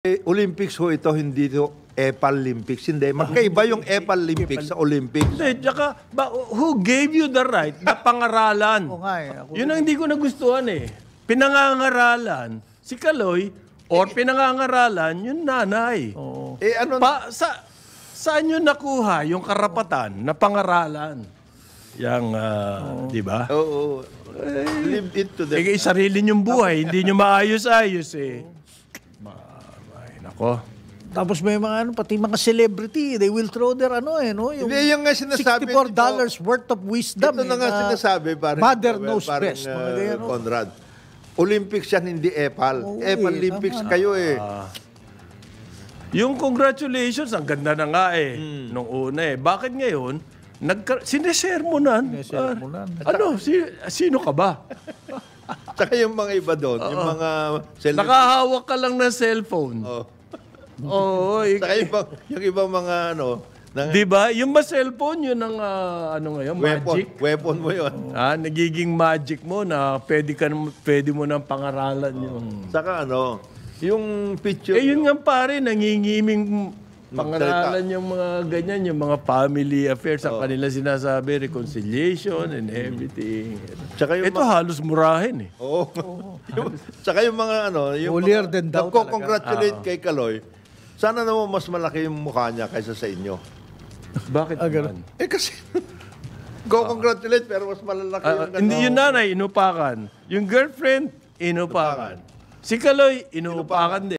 Olympics ho ito, hindi ito Epalympics. Hindi, magkaiba yung Epalympics sa Olympics. Hindi, tsaka, who gave you the right na pangaralan? Oo nga eh. Yun ang hindi ko nagustuhan eh. Pinangangaralan, si Kaloy, or pinangangaralan, yung nanay. Oo. Saan yun nakuha yung karapatan na pangaralan? Yang, di ba? Oo. Live it to them. Sarili niyong buhay, hindi niyo maayos-ayos eh. Ay, nako. Tapos may mga pati mga celebrity, they will throw their yung Hindi, yung nga sinasabi $64 worth of wisdom. Ito na nga sinasabi, parang mother knows best. Mga ganyan, Conrad. Olympics yan, hindi Epal. Epalympics kayo eh. Yung congratulations, ang ganda na nga eh. Nung una eh. Bakit ngayon, sinesermonan? Sino ka ba? Saka yung mga iba doon, yung mga celebrity. Nakahawak ka lang ng cellphone. Oo. Saka yung ibang mga Di ba? Yung ba cellphone, yun ang ngayon, magic? Weapon mo yun. Nagiging magic mo na pwede mo nang pangaralan yun. Saka yung picture. Yun nga pare, nangingiming pangaralan yung mga ganyan, yung mga family affairs, ang kanila sinasabi, reconciliation and everything. Ito halos murahin eh. Oo. Saka yung mga yung holier than thou talaga. Congratulate kay Kaloy. Sana naman mas malaki yung mukha niya kaysa sa inyo. Bakit naman? Kasi congratulate pero mas malalaki yung hindi yung nanay, inupakan. Yung girlfriend, inupakan. Si Kaloy, inupakan din.